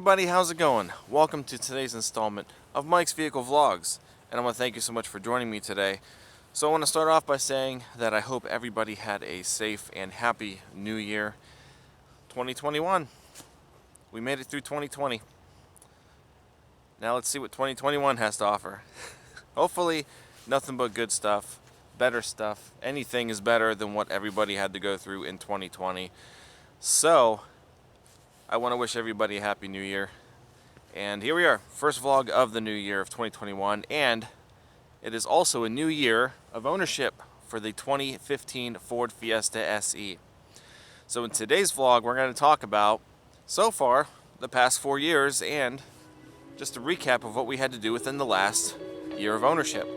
everybody, how's it going? Welcome to today's installment of Mike's Vehicle Vlogs, and I want to thank you so much for joining me today. So I want to start off by saying that I hope everybody had a safe and happy new year. 2021. We made it through 2020. Now let's see what 2021 has to offer. Hopefully nothing but good stuff, better stuff. Anything is better than what everybody had to go through in 2020. So I want to wish everybody a happy new year. And here we are, first vlog of the new year of 2021, and it is also a new year of ownership for the 2015 Ford Fiesta SE. So in today's vlog, we're going to talk about, so far, the past 4 years, and just a recap of what we had to do within the last year of ownership.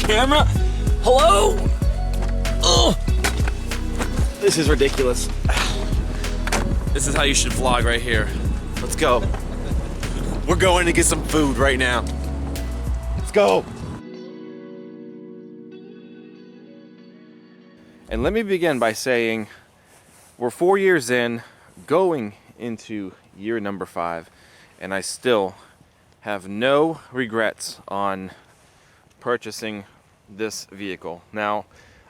Camera? Hello? Oh, this is ridiculous. This is how you should vlog right here. Let's go. We're going to get some food right now. Let's go. And let me begin by saying we're 4 years in, going into year number 5, and I still have no regrets on purchasing this vehicle. Now,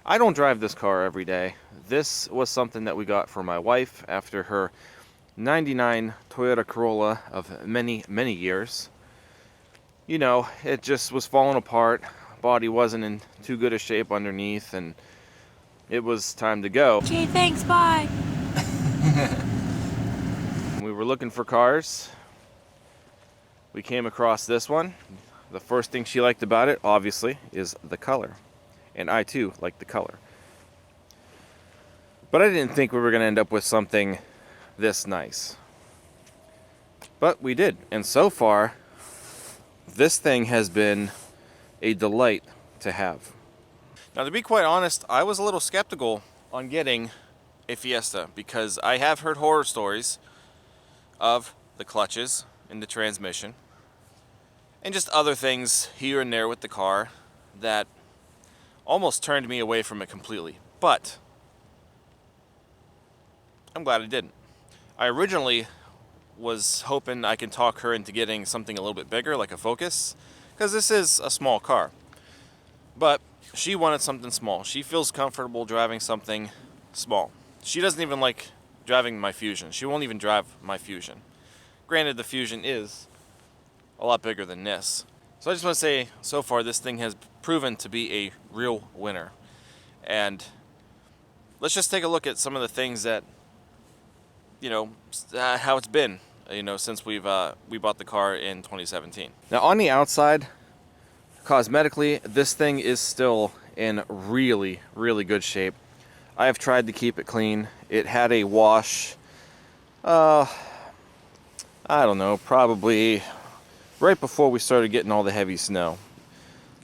I don't drive this car every day. This was something that we got for my wife after her 99 Toyota Corolla of many, many years. You know, it just was falling apart. Body wasn't in too good a shape underneath, and it was time to go. Okay, thanks, bye. We were looking for cars. We came across this one. The first thing she liked about it, obviously, is the color. And I, too, like the color. But I didn't think we were going to end up with something this nice. But we did. And so far, this thing has been a delight to have. Now, to be quite honest, I was a little skeptical on getting a Fiesta because I have heard horror stories of the clutches in the transmission and just other things here and there with the car that almost turned me away from it completely. But I'm glad I didn't. I originally was hoping I can talk her into getting something a little bit bigger, like a Focus, because this is a small car. But she wanted something small. She feels comfortable driving something small. She doesn't even like driving my Fusion. She won't even drive my Fusion. Granted, the Fusion is a lot bigger than this. So I just want to say, so far this thing has proven to be a real winner. And let's just take a look at some of the things that, how it's been, since we bought the car in 2017. Now on the outside, cosmetically, this thing is still in really, really good shape. I have tried to keep it clean. It had a wash, I don't know, probably right before we started getting all the heavy snow.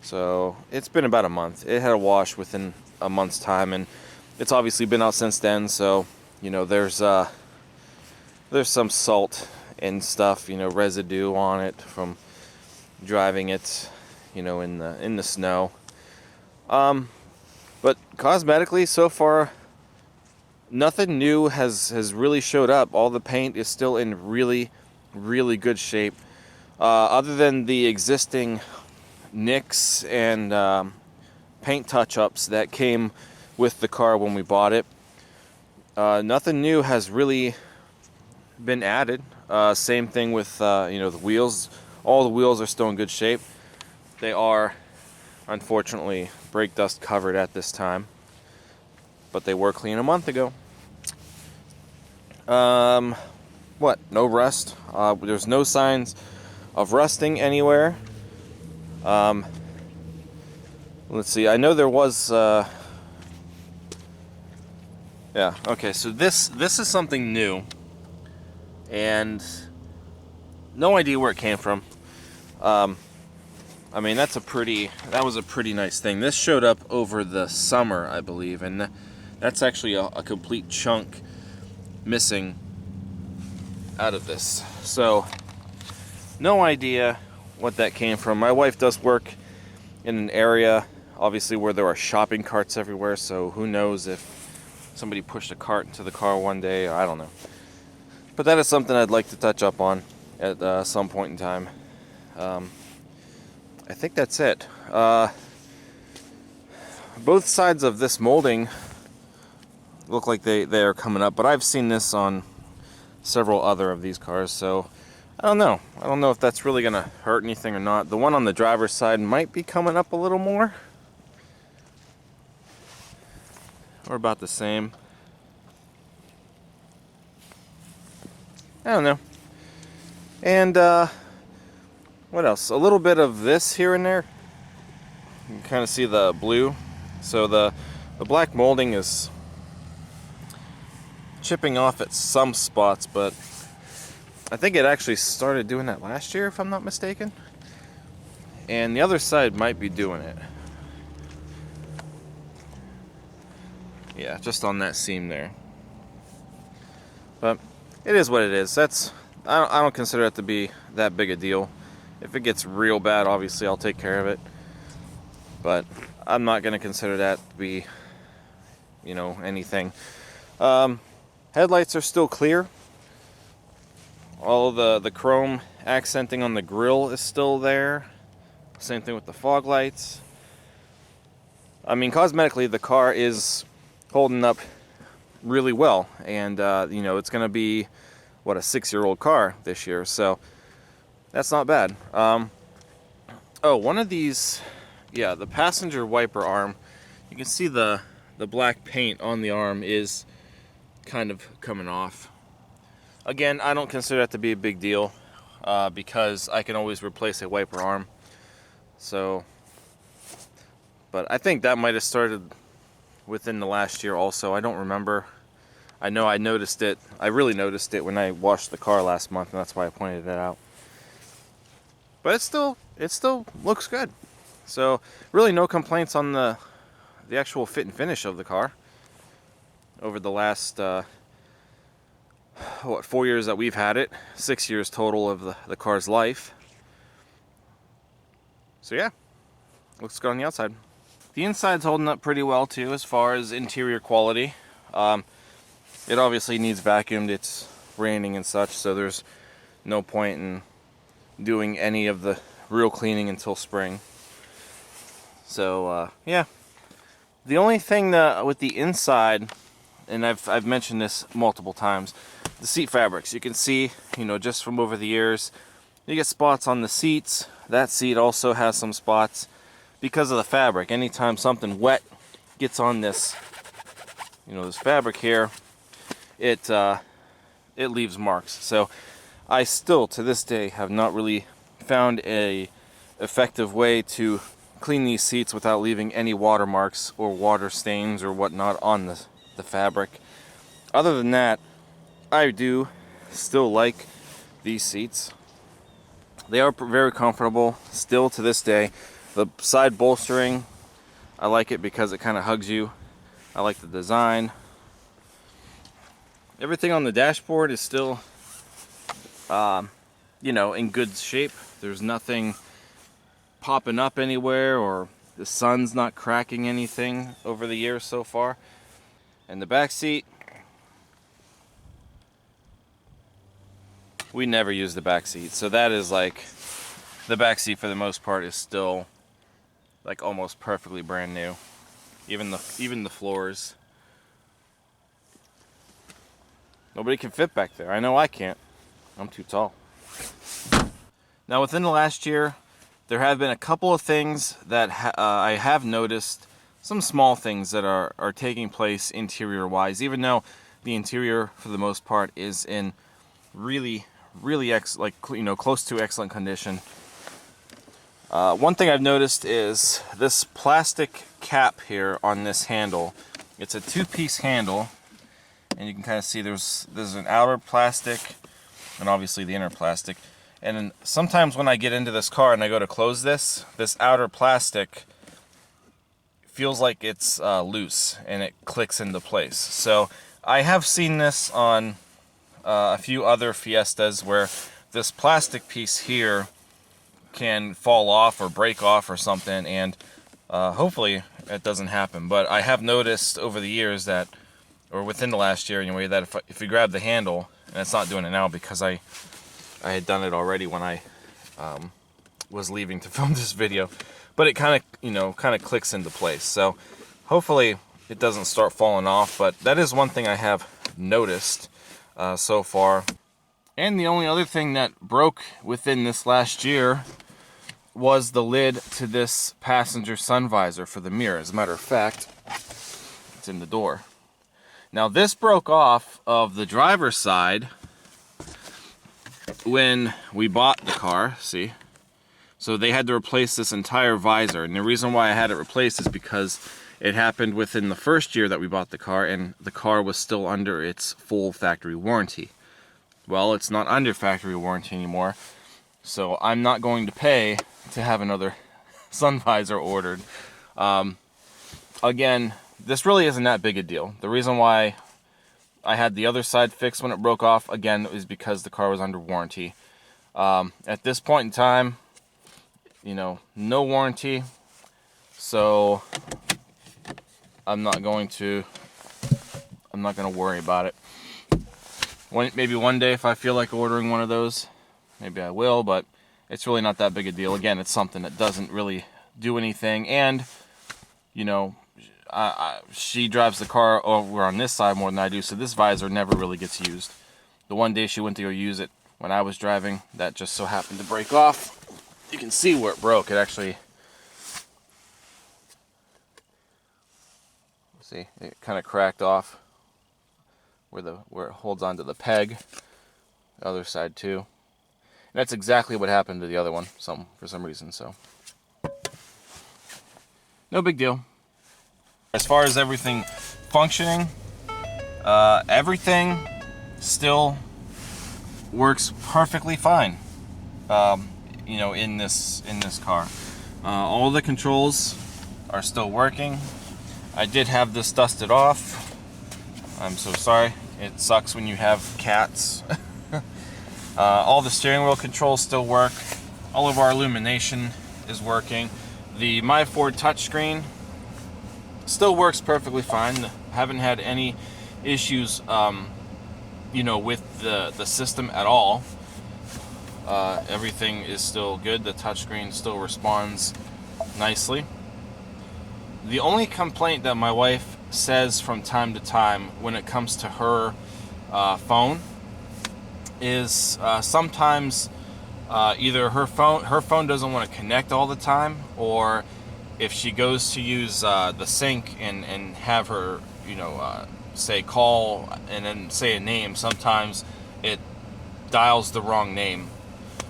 So it's been about a month. It had a wash within a month's time, and it's obviously been out since then. So there's some salt and stuff, residue on it from driving it, in the snow. But cosmetically, so far, nothing new has really showed up. All the paint is still in really, really good shape. Other than the existing nicks and paint touch-ups that came with the car when we bought it, nothing new has really been added. Same thing with the wheels. All the wheels are still in good shape. They are, unfortunately, brake dust covered at this time, but they were clean a month ago. What? No rust. There's no signs of rusting anywhere. Let's see. I know there was. Yeah. Okay. So this is something new, and no idea where it came from. I mean, that was a pretty nice thing. This showed up over the summer, I believe, and that's actually a complete chunk missing out of this. So, no idea what that came from. My wife does work in an area, obviously, where there are shopping carts everywhere, so who knows if somebody pushed a cart into the car one day, I don't know. But that is something I'd like to touch up on at some point in time. I think that's it. Both sides of this molding look like they are coming up, but I've seen this on several other of these cars, so I don't know. I don't know if that's really going to hurt anything or not. The one on the driver's side might be coming up a little more, or about the same. I don't know. And what else? A little bit of this here and there. You can kind of see the blue. So the black molding is chipping off at some spots, but I think it actually started doing that last year, if I'm not mistaken. And the other side might be doing it. Yeah, just on that seam there. But it is what it is. I don't consider it to be that big a deal. If it gets real bad, obviously I'll take care of it. But I'm not going to consider that to be, anything. Headlights are still clear. All of the chrome accenting on the grille is still there. Same thing with the fog lights. I mean, cosmetically, the car is holding up really well. And, it's going to be, a 6-year-old car this year. So that's not bad. One of these, the passenger wiper arm, you can see the black paint on the arm is kind of coming off. Again, I don't consider that to be a big deal because I can always replace a wiper arm. So, but I think that might have started within the last year also. I don't remember. I know I noticed it. I really noticed it when I washed the car last month, and that's why I pointed it out. But it still looks good. So really no complaints on the actual fit and finish of the car over the last 4 years that we've had it. 6 years total of the car's life. So yeah, looks good on the outside. The inside's holding up pretty well too as far as interior quality. It obviously needs vacuumed. It's raining and such, so there's no point in doing any of the real cleaning until spring. So yeah, the only thing with the inside, and I've mentioned this multiple times, the seat fabrics. You can see, just from over the years, You get spots on the seats. That seat also has some spots because of the fabric. Anytime something wet gets on this, this fabric here, it leaves marks. So I still, to this day, have not really found a effective way to clean these seats without leaving any watermarks or water stains or whatnot on the fabric. Other than that, I do still like these seats. They are very comfortable still to this day. The side bolstering, I like it because it kind of hugs you. I like the design. Everything on the dashboard is still, in good shape. There's nothing popping up anywhere, or the sun's not cracking anything over the years so far. And the back seat, we never use the back seat, so that is like, the back seat for the most part is still like almost perfectly brand new. Even the floors. Nobody can fit back there. I know I can't. I'm too tall. Now, within the last year, there have been a couple of things that I have noticed. Some small things that are taking place interior-wise, even though the interior, for the most part, is in really close to excellent condition. One thing I've noticed is this plastic cap here on this handle. It's a two-piece handle, and you can kind of see there's an outer plastic and obviously the inner plastic. And then sometimes when I get into this car and I go to close this outer plastic feels like it's loose and it clicks into place. So I have seen this on a few other Fiestas where this plastic piece here can fall off or break off or something, and hopefully it doesn't happen. But I have noticed over the years that, or within the last year anyway, that if you grab the handle, and it's not doing it now because I had done it already when I was leaving to film this video, but it kind of clicks into place. So hopefully it doesn't start falling off, but that is one thing I have noticed so far. And the only other thing that broke within this last year was the lid to this passenger sun visor for the mirror. As a matter of fact, it's in the door. Now, this broke off of the driver's side when we bought the car, see? So they had to replace this entire visor, and the reason why I had it replaced is because it happened within the first year that we bought the car, and the car was still under its full factory warranty. Well, it's not under factory warranty anymore, so I'm not going to pay to have another sun visor ordered. Again, this really isn't that big a deal. The reason why I had the other side fixed when it broke off, again, is because the car was under warranty. At this point in time, no warranty, so I'm not going to worry about it. Maybe one day if I feel like ordering one of those, maybe I will, but it's really not that big a deal. Again, it's something that doesn't really do anything, and she drives the car over on this side more than I do, so this visor never really gets used. The one day she went to go use it when I was driving, that just so happened to break off. You can see where it broke. It actually, see, it kind of cracked off where it holds onto the peg. The other side too. And that's exactly what happened to the other one, for some reason. So no big deal. As far as everything functioning, everything still works perfectly fine. In this car, all the controls are still working. I did have this dusted off. I'm so sorry. It sucks when you have cats. All the steering wheel controls still work. All of our illumination is working. The My Ford touchscreen still works perfectly fine. Haven't had any issues, with the system at all. Everything is still good. The touchscreen still responds nicely. The only complaint that my wife says from time to time when it comes to her phone is sometimes either her phone doesn't want to connect all the time, or if she goes to use the sync and have her, say call and then say a name, sometimes it dials the wrong name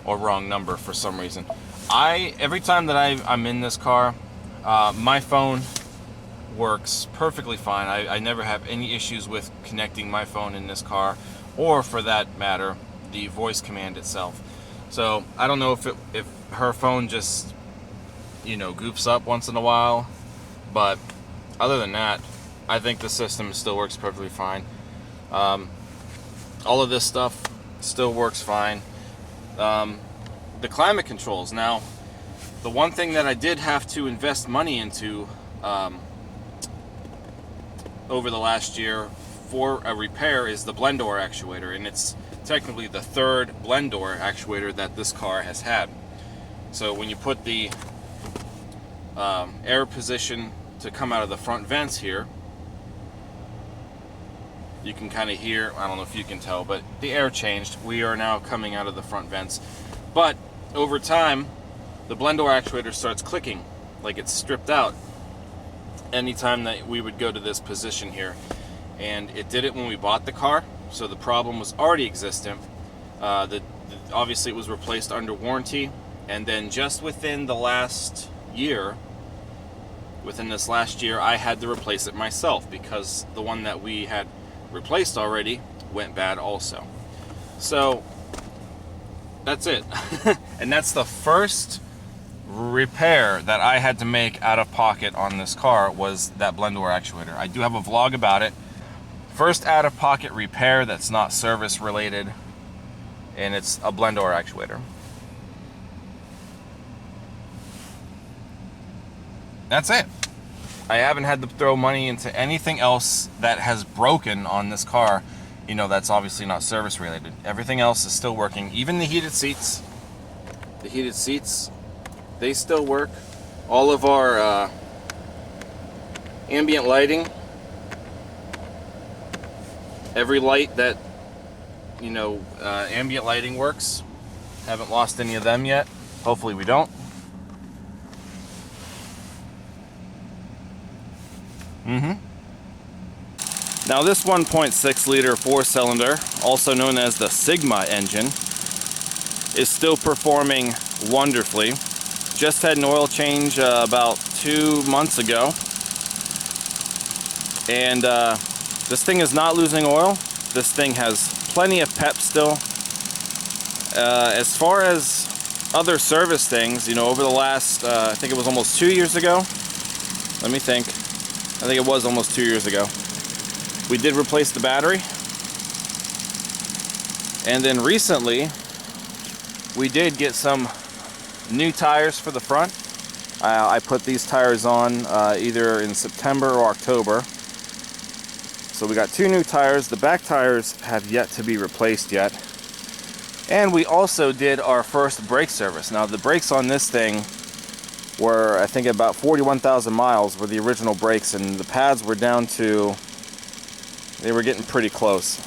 or wrong number for some reason. Every time that I'm in this car, my phone works perfectly fine. I never have any issues with connecting my phone in this car, or for that matter, the voice command itself. So I don't know if her phone just, goofs up once in a while, but other than that, I think the system still works perfectly fine. All of this stuff still works fine. The climate controls. Now, the one thing that I did have to invest money into over the last year for a repair is the blend door actuator, and it's technically the third blend door actuator that this car has had. So when you put the air position to come out of the front vents here, you can kind of hear, I don't know if you can tell, but the air changed. We are now coming out of the front vents. But over time, the blend door actuator starts clicking like it's stripped out anytime that we would go to this position here. And it did it when we bought the car, so the problem was already existent. Obviously it was replaced under warranty, and then just within this last year, I had to replace it myself because the one that we had replaced already went bad also. So that's it. And that's the first repair that I had to make out of pocket on this car, was that blend door actuator. I do have a vlog about it. First out of pocket repair that's not service related, and it's a blend door actuator. That's it. I haven't had to throw money into anything else that has broken on this car, that's obviously not service related. Everything else is still working. Even the heated seats. The heated seats, they still work. All of our ambient lighting, every light that, ambient lighting works. Haven't lost any of them yet. Hopefully we don't. Now this 1.6 liter 4-cylinder, also known as the Sigma engine, is still performing wonderfully. Just had an oil change about 2 months ago, and this thing is not losing oil. This thing has plenty of pep still. As far as other service things, over the last, I think it was almost 2 years ago. Let me think. I think it was almost 2 years ago. We did replace the battery. And then recently, we did get some new tires for the front. I put these tires on either in September or October. So we got 2 new tires. The back tires have yet to be replaced yet. And we also did our first brake service. Now the brakes on this thing were, I think, about 41,000 miles were the original brakes, and the pads were down to, they were getting pretty close.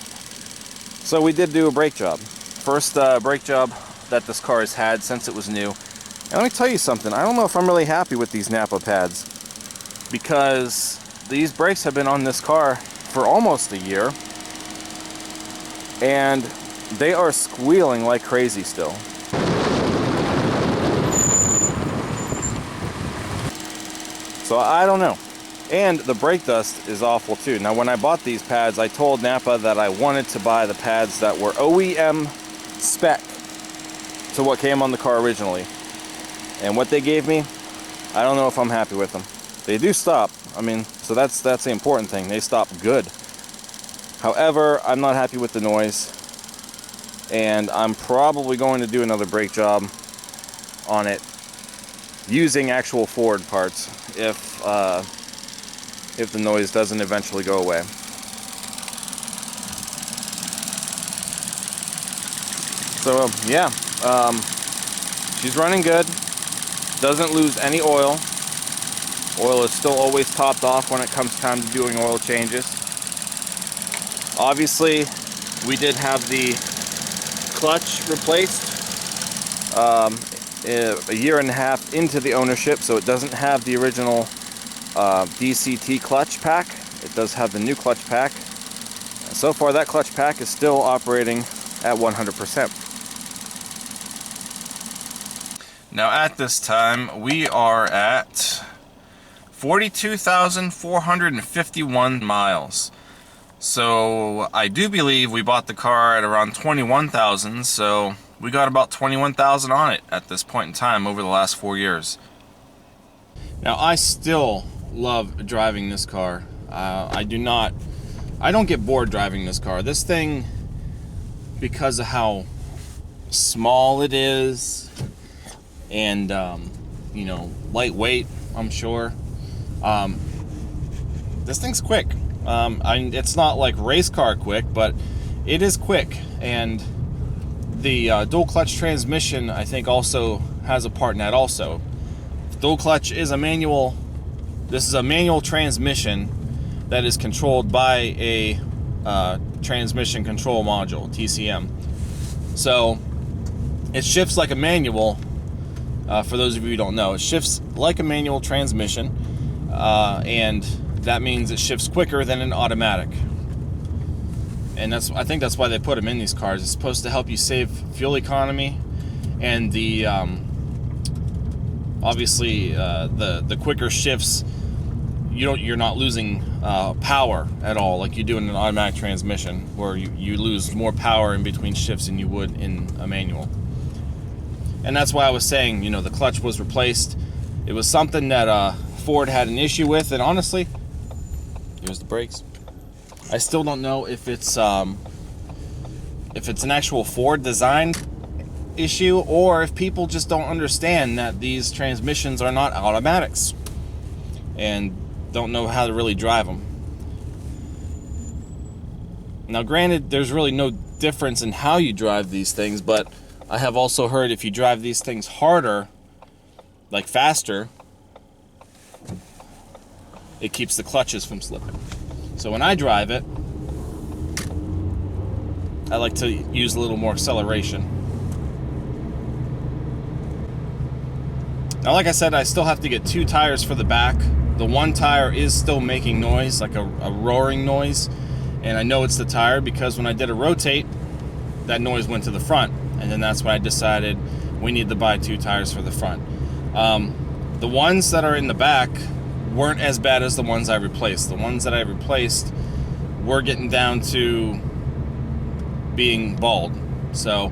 So we did do a brake job. First brake job that this car has had since it was new. And let me tell you something, I don't know if I'm really happy with these Napa pads, because these brakes have been on this car for almost a year, and they are squealing like crazy still. So I don't know. And the brake dust is awful too. Now when I bought these pads, I told Napa that I wanted to buy the pads that were OEM spec to what came on the car originally. And what they gave me, I don't know if I'm happy with them. They do stop. I mean, so that's the important thing. They stop good. However, I'm not happy with the noise, and I'm probably going to do another brake job on it using actual Ford parts if the noise doesn't eventually go away. So yeah, she's running good, doesn't lose any oil. Oil is still always topped off when it comes time to doing oil changes. Obviously, we did have the clutch replaced a year and a half into the ownership, so it doesn't have the original DCT clutch pack. It does have the new clutch pack. So far that clutch pack is still operating at 100%. Now at this time we are at 42,451 miles. So I do believe we bought the car at around 21,000, so we got about 21,000 on it at this point in time over the last 4 years. Now I still love driving this car. I don't get bored driving this car. This thing, because of how small it is and you know, lightweight, I'm sure. This thing's quick. It's not like race car quick, but it is quick, and the dual clutch transmission I think also has a part in that also. Dual clutch is a manual. This is a manual transmission that is controlled by a transmission control module, TCM. So it shifts like a manual. For those of you who don't know, it shifts like a manual transmission, and that means it shifts quicker than an automatic. And I think that's why they put them in these cars. It's supposed to help you save fuel economy, and the obviously the quicker shifts, you're not losing power at all like you do in an automatic transmission, where you lose more power in between shifts than you would in a manual. And that's why I was saying, you know, the clutch was replaced. It was something that Ford had an issue with, and honestly, here's the brakes. I still don't know if it's an actual Ford design issue, or if people just don't understand that these transmissions are not automatics and don't know how to really drive them. Now granted, there's really no difference in how you drive these things, but I have also heard if you drive these things harder, like faster, it keeps the clutches from slipping. So when I drive it, I like to use a little more acceleration. Now, like I said, I still have to get 2 tires for the back. The one tire is still making noise, like a roaring noise. And I know it's the tire because when I did a rotate, that noise went to the front. And then that's when I decided we need to buy 2 tires for the front. The ones that are in the back weren't as bad as the ones I replaced. The ones that I replaced were getting down to being bald. So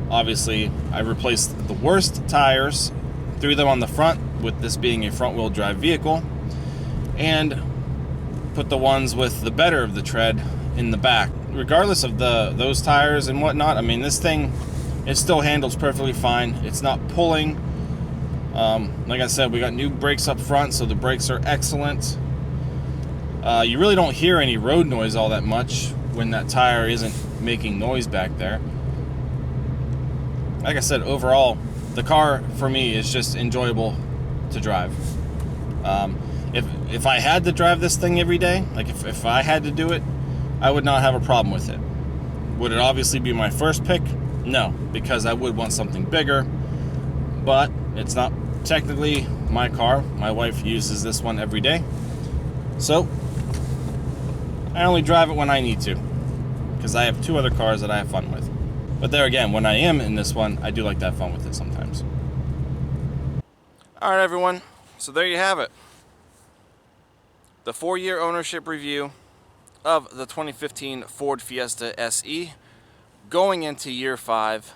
obviously I replaced the worst tires, threw them on the front with this being a front wheel drive vehicle, and put the ones with the better of the tread in the back. Regardless of those tires and whatnot, I mean, this thing, it still handles perfectly fine. It's not pulling. Like I said, we got new brakes up front, so the brakes are excellent. You really don't hear any road noise all that much when that tire isn't making noise back there. Like I said, overall, the car for me is just enjoyable to drive. If I had to drive this thing every day, like if I had to do it, I would not have a problem with it. Would it obviously be my first pick? No, because I would want something bigger, but it's not technically my car. My wife uses this one every day, so I only drive it when I need to, because I have 2 other cars that I have fun with. But there again, when I am in this one, I do like to have fun with it sometimes. Alright everyone, so there you have it. The 4-year ownership review of the 2015 Ford Fiesta SE going into year 5.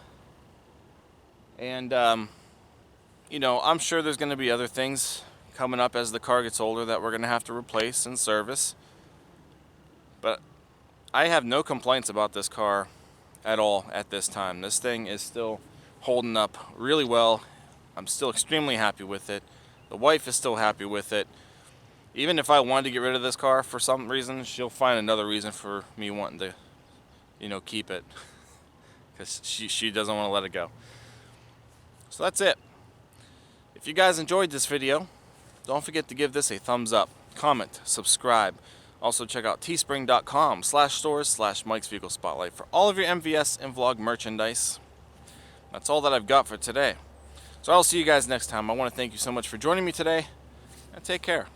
And you know, I'm sure there's going to be other things coming up as the car gets older that we're going to have to replace and service. But I have no complaints about this car at all at this time. This thing is still holding up really well. I'm still extremely happy with it. The wife is still happy with it. Even if I wanted to get rid of this car for some reason, she'll find another reason for me wanting to, you know, keep it, because she doesn't want to let it go. So that's it. If you guys enjoyed this video, don't forget to give this a thumbs up, comment, subscribe. Also check out teespring.com/stores/Mike's Vehicle Spotlight for all of your MVS and vlog merchandise. That's all that I've got for today. So I'll see you guys next time. I want to thank you so much for joining me today, and take care.